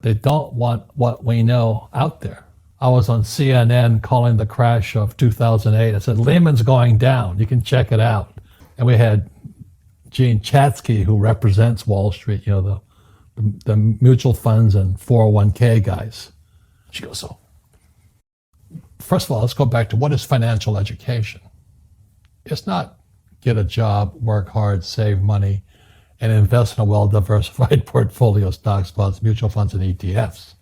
They don't want what we know out there. I was on CNN calling the crash of 2008. I said, Lehman's going down. You can check it out. And we had Gene Chatsky, who represents Wall Street, the mutual funds and 401k guys. She goes, so first of all, let's go back to what is financial education? It's not get a job, work hard, save money, and invest in a well-diversified portfolio of stocks, bonds, mutual funds, and ETFs.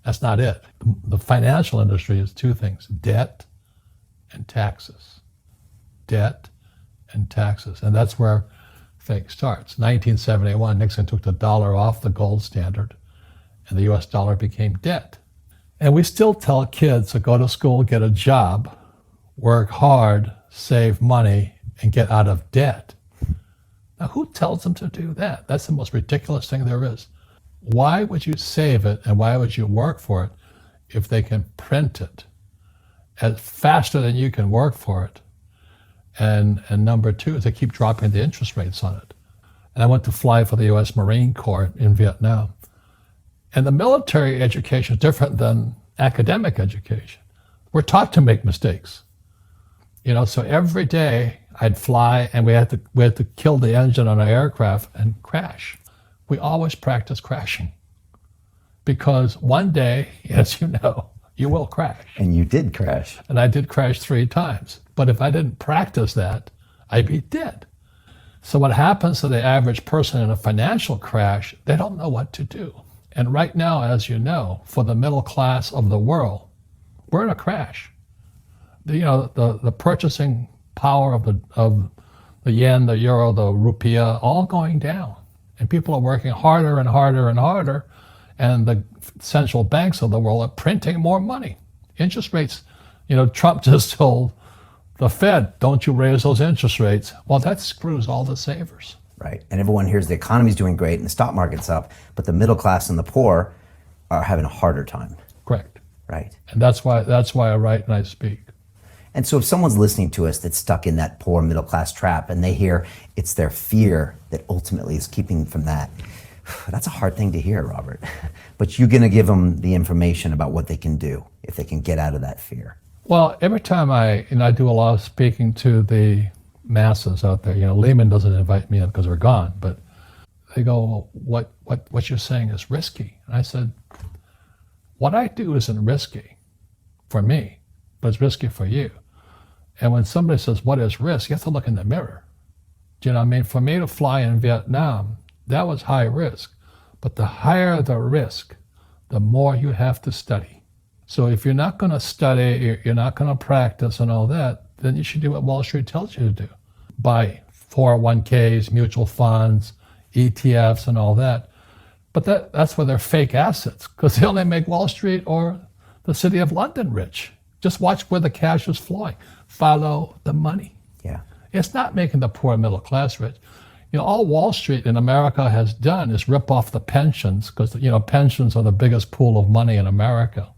That's not it. The financial industry is two things: debt and taxes. Debt and taxes. And that's where fake starts. 1971, Nixon took the dollar off the gold standard, and the US dollar became debt. And we still tell kids to go to school, get a job, work hard, save money, and get out of debt. Now, who tells them to do that? That's the most ridiculous thing there is. Why would you save it and why would you work for it if they can print it as faster than you can work for it? And number two is they keep dropping the interest rates on it. And I went to fly for the US Marine Corps in Vietnam. And the military education is different than academic education. We're taught to make mistakes. So every day I'd fly and we had to kill the engine on an aircraft and crash. We always practice crashing because one day, as you know, you will crash. And you did crash. And I did crash 3 times. But if I didn't practice that, I'd be dead. So what happens to the average person in a financial crash, they don't know what to do. And right now, as you know, for the middle class of the world, we're in a crash. The purchasing power of the yen, the euro, the rupiah, all going down. And people are working harder and harder and harder. And the central banks of the world are printing more money. Interest rates, Trump just told the Fed, don't you raise those interest rates. Well, that screws all the savers. Right. And everyone hears the economy's doing great and the stock market's up, but the middle class and the poor are having a harder time. Correct. Right. And that's why I write and I speak. And so if someone's listening to us that's stuck in that poor middle class trap and they hear it's their fear that ultimately is keeping them from that, that's a hard thing to hear, Robert. But you're going to give them the information about what they can do if they can get out of that fear. Well, every time I do a lot of speaking to the masses out there, Lehman doesn't invite me in because they're gone, but they go, well, what you're saying is risky. And I said, what I do isn't risky for me, but it's risky for you. And when somebody says, what is risk? You have to look in the mirror. Do you know what I mean? For me to fly in Vietnam, that was high risk. But the higher the risk, the more you have to study. So if you're not going to study, you're not going to practice and all that, then you should do what Wall Street tells you to do. Buy 401ks, mutual funds, ETFs and all that. But that's where they're fake assets because they only make Wall Street or the city of London rich. Just watch where the cash is flowing. Follow the money. Yeah. It's not making the poor middle class rich. All Wall Street in America has done is rip off the pensions because, pensions are the biggest pool of money in America.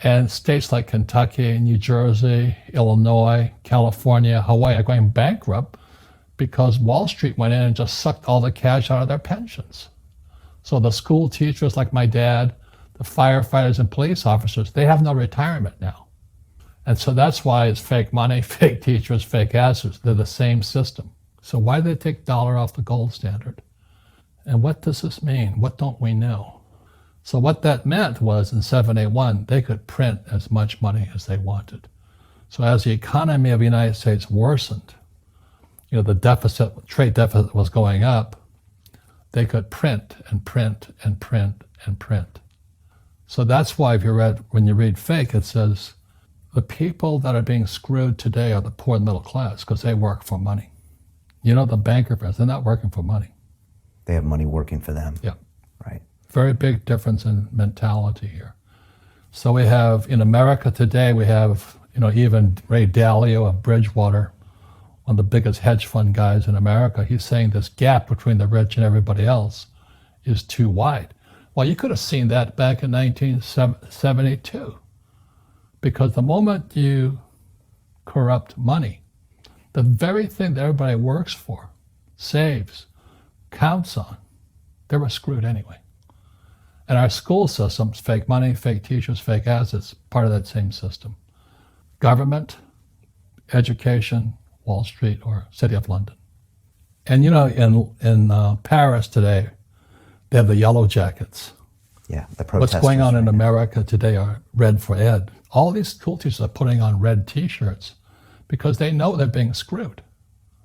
And states like Kentucky, New Jersey, Illinois, California, Hawaii are going bankrupt because Wall Street went in and just sucked all the cash out of their pensions. So the school teachers like my dad, the firefighters and police officers, they have no retirement now. And so that's why it's fake money, fake teachers, fake assets. They're the same system. So why did they take dollar off the gold standard? And what does this mean? What don't we know? So what that meant was in 781, they could print as much money as they wanted. So as the economy of the United States worsened, the trade deficit was going up, they could print and print and print and print. So that's why when you read fake, it says, the people that are being screwed today are the poor and middle class because they work for money. The banker friends, they're not working for money. They have money working for them. Yeah. Right. Very big difference in mentality here. So we have, in America today, we have, even Ray Dalio of Bridgewater, one of the biggest hedge fund guys in America. He's saying this gap between the rich and everybody else is too wide. Well, you could have seen that back in 1972. Because the moment you corrupt money, the very thing that everybody works for, saves, counts on, they were screwed anyway. And our school systems, fake money, fake teachers, fake assets, part of that same system. Government, education, Wall Street, or City of London. And you know, in Paris today, they have the yellow jackets. Yeah, the protesters. What's going on in right now. America today are red for ed. All these school teachers are putting on red t-shirts because they know they're being screwed.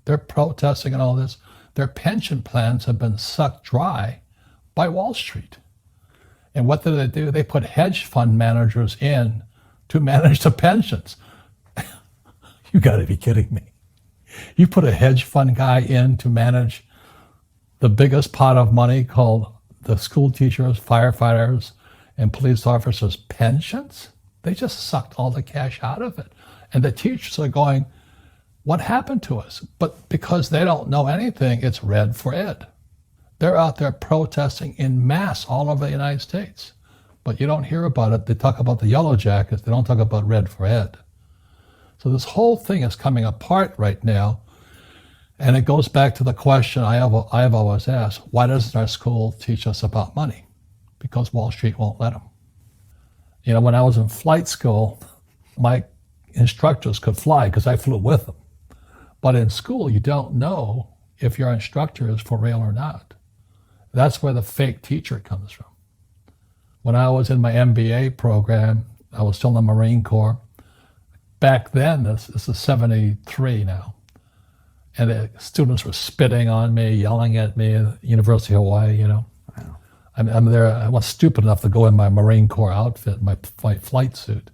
They're protesting and all this. Their pension plans have been sucked dry by Wall Street. And what do? They put hedge fund managers in to manage the pensions. You got to be kidding me. You put a hedge fund guy in to manage the biggest pot of money called the school teachers, firefighters, and police officers' pensions? They just sucked all the cash out of it. And the teachers are going, what happened to us? But because they don't know anything, it's red for ed. They're out there protesting in mass all over the United States. But you don't hear about it. They talk about the yellow jackets. They don't talk about red for ed. So this whole thing is coming apart right now. And it goes back to the question I have always asked, why doesn't our school teach us about money? Because Wall Street won't let them. You know, when I was in flight school, my instructors could fly because I flew with them. But in school, you don't know if your instructor is for real or not. That's where the fake teacher comes from. When I was in my MBA program, I was still in the Marine Corps. Back then, this is 73 now, and the students were spitting on me, yelling at me at the University of Hawaii, you know. Wow. I'm there, I was stupid enough to go in my Marine Corps outfit, my flight suit.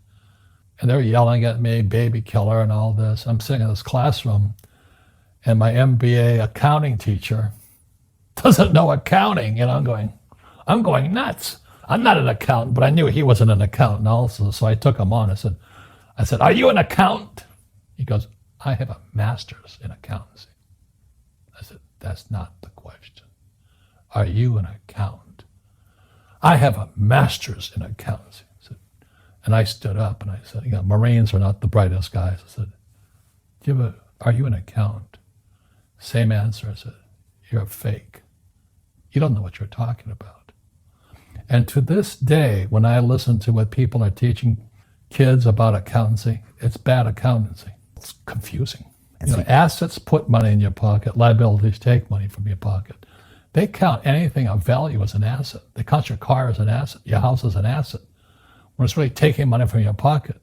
And they're yelling at me, baby killer and all this. I'm sitting in this classroom, and my MBA accounting teacher doesn't know accounting. You know, I'm going nuts. I'm not an accountant, but I knew he wasn't an accountant also, so I took him on. I said, are you an accountant? He goes, I have a master's in accountancy. I said, that's not the question. Are you an accountant? I have a master's in accountancy. I said, and I stood up and I said, you know, Marines are not the brightest guys. I said, are you an accountant? Same answer. I said, you're a fake. You don't know what you're talking about. And to this day, when I listen to what people are teaching kids about accountancy, it's bad accountancy. It's confusing. You know, assets put money in your pocket, liabilities take money from your pocket. They count anything of value as an asset. They count your car as an asset, your house as an asset. When it's really taking money from your pocket.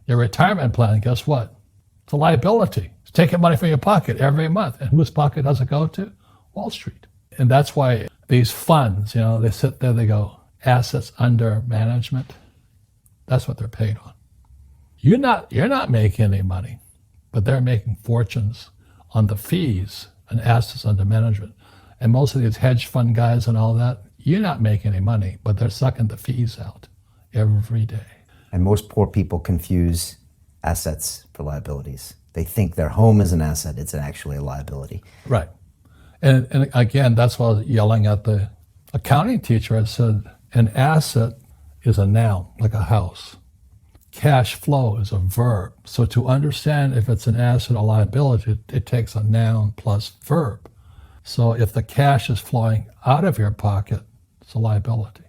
Your retirement plan, guess what? It's a liability. It's taking money from your pocket every month. And whose pocket does it go to? Not Street. And that's why these funds, you know, they sit there, they go, assets under management. That's what they're paid on. You're not making any money, but they're making fortunes on the fees and assets under management. And most of these hedge fund guys and all that, you're not making any money, but they're sucking the fees out every day. And most poor people confuse assets for liabilities. They think their home is an asset, it's actually a liability. Right. And again, that's why I was yelling at the accounting teacher. I said, an asset is a noun, like a house. Cash flow is a verb. So to understand if it's an asset or liability, it takes a noun plus verb. So if the cash is flowing out of your pocket, it's a liability.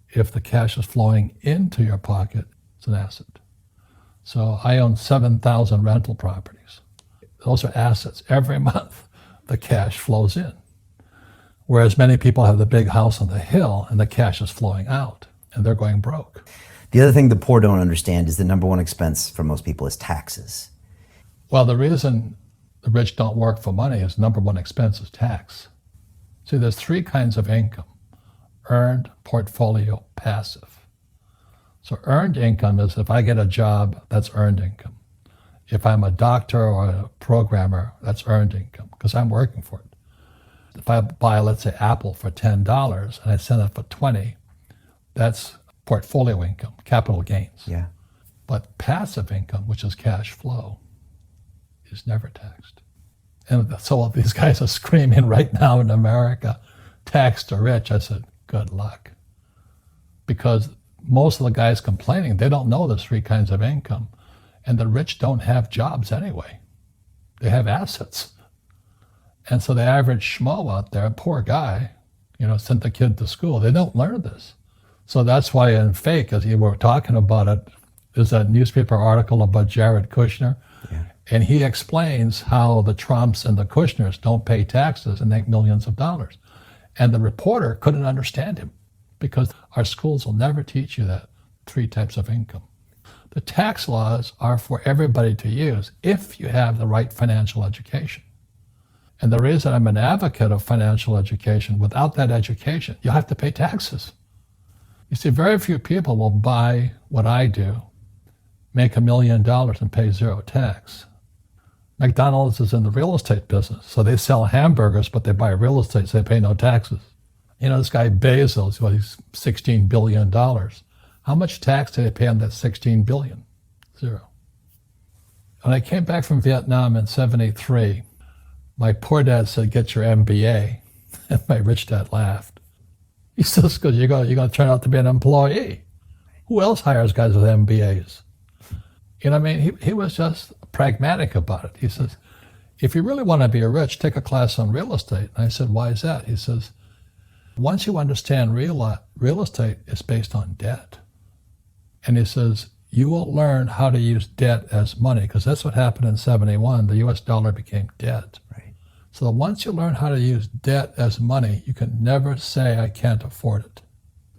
If the cash is flowing into your pocket, it's an asset. So I own 7,000 rental properties. Those are assets. Every month, the cash flows in. Whereas many people have the big house on the hill and the cash is flowing out and they're going broke. The other thing the poor don't understand is the number one expense for most people is taxes. Well, the reason the rich don't work for money is number one expense is tax. See, there's three kinds of income: earned, portfolio, passive. So earned income is if I get a job, that's earned income. If I'm a doctor or a programmer, that's earned income because I'm working for it. If I buy, let's say, Apple for $10 and I sell it for $20, that's portfolio income, capital gains. Yeah. But passive income, which is cash flow, is never taxed. And so these guys are screaming right now in America, tax the rich. I said, good luck. Because most of the guys complaining, they don't know there's three kinds of income. And the rich don't have jobs anyway. They have assets. And so the average schmo out there, poor guy, you know, sent the kid to school. They don't learn this. So that's why in Fake, as you were talking about it, there's that newspaper article about Jared Kushner. Yeah. And he explains how the Trumps and the Kushners don't pay taxes and make millions of dollars. And the reporter couldn't understand him because our schools will never teach you that 3 types of income. The tax laws are for everybody to use if you have the right financial education. And the reason I'm an advocate of financial education, without that education, you have to pay taxes. You see, very few people will buy what I do, make $1 million and pay 0 tax. McDonald's is in the real estate business, so they sell hamburgers, but they buy real estate, so they pay no taxes. You know, this guy Bezos, well, he's $16 billion. How much tax did they pay on that $16 billion? 0. When I came back from Vietnam in '73, my poor dad said, "Get your MBA." And my rich dad laughed. He says, "Because you're going to turn out to be an employee. Who else hires guys with MBAs?" You know what I mean? He was just pragmatic about it. He says, "If you really want to be rich, take a class on real estate." And I said, "Why is that?" He says, "Once you understand real estate is based on debt." And he says, "You will learn how to use debt as money," because that's what happened in '71. The US dollar became debt. Right. So once you learn how to use debt as money, you can never say, "I can't afford it."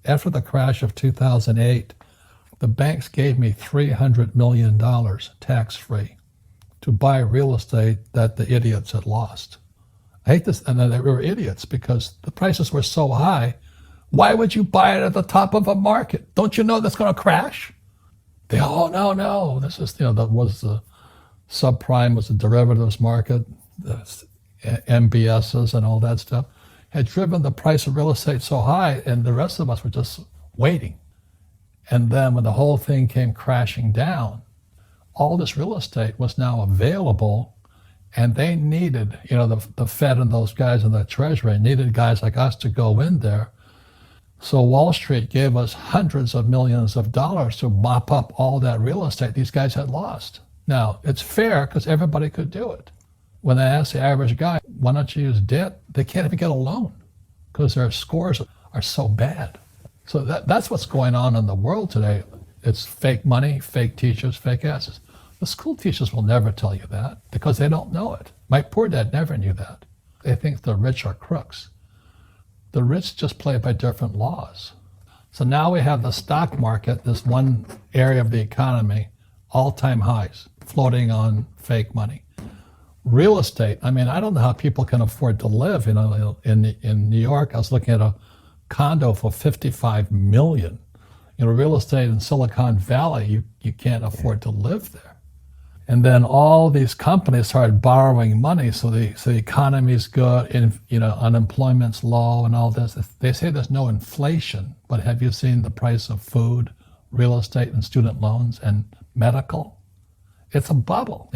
After the crash of 2008, the banks gave me $300 million tax-free to buy real estate that the idiots had lost. I hate this, and they were idiots because the prices were so high. Why would you buy it at the top of a market? Don't you know that's going to crash? They, "Oh, no. This is, that was the subprime, was the derivatives market, the MBSs and all that stuff, had driven the price of real estate so high, and the rest of us were just waiting. And then when the whole thing came crashing down, all this real estate was now available, and they needed, the Fed and those guys in the Treasury needed guys like us to go in there. So Wall Street gave us hundreds of millions of dollars to mop up all that real estate these guys had lost. Now, it's fair because everybody could do it. When they ask the average guy, "Why don't you use debt?" they can't even get a loan because their scores are so bad. So that's what's going on in the world today. It's fake money, fake teachers, fake asses. The school teachers will never tell you that because they don't know it. My poor dad never knew that. They think the rich are crooks. The rich just play by different laws. So now we have the stock market, this one area of the economy, all-time highs, floating on fake money. Real estate, I don't know how people can afford to live. In New York, I was looking at a condo for $55 million. Real estate in Silicon Valley, you can't afford to live there. And then all these companies started borrowing money, so the economy's good, and unemployment's low and all this. They say there's no inflation, but have you seen the price of food, real estate, and student loans and medical? It's a bubble,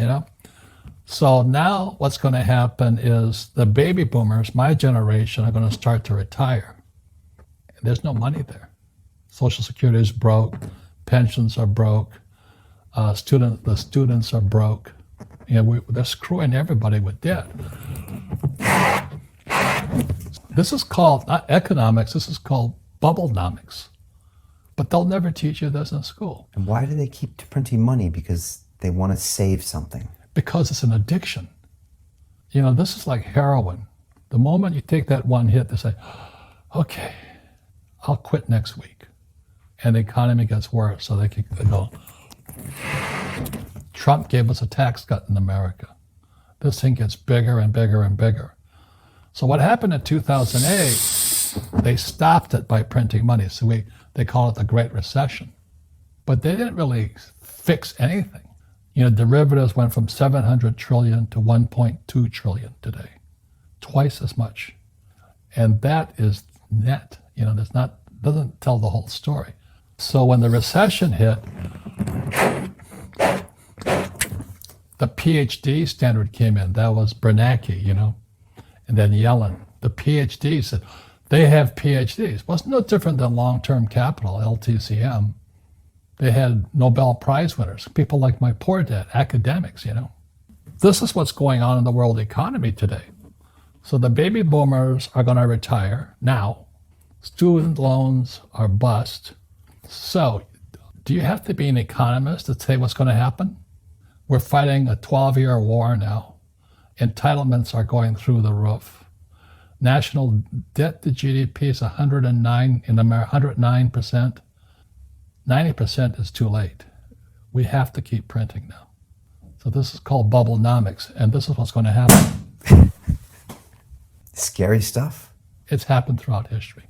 So now what's going to happen is the baby boomers, my generation, are going to start to retire. There's no money there. Social Security is broke, pensions are broke. The students are broke. They're screwing everybody with debt. This is called, not economics, this is called bubblenomics. But they'll never teach you this in school. And why do they keep printing money? Because they want to save something. Because it's an addiction. This is like heroin. The moment you take that one hit, they say, "Okay, I'll quit next week." And the economy gets worse, so they can go. Trump gave us a tax cut in America. This thing gets bigger and bigger and bigger. So what happened in 2008, they stopped it by printing money. So they call it the Great Recession. But they didn't really fix anything. Derivatives went from 700 trillion to 1.2 trillion today. Twice as much. And that is net. Doesn't tell the whole story. So when the recession hit, the PhD standard came in. That was Bernanke, and then Yellen. The PhD said, they have PhDs. Well, it's no different than long-term capital, LTCM. They had Nobel Prize winners, people like my poor dad, academics, This is what's going on in the world economy today. So the baby boomers are going to retire now. Student loans are bust. So, do you have to be an economist to say what's going to happen? We're fighting a 12-year war now. Entitlements are going through the roof. National debt to GDP is 109 in America, 109%. 90% is too late. We have to keep printing now. So this is called bubblenomics, and this is what's going to happen. Scary stuff. It's happened throughout history.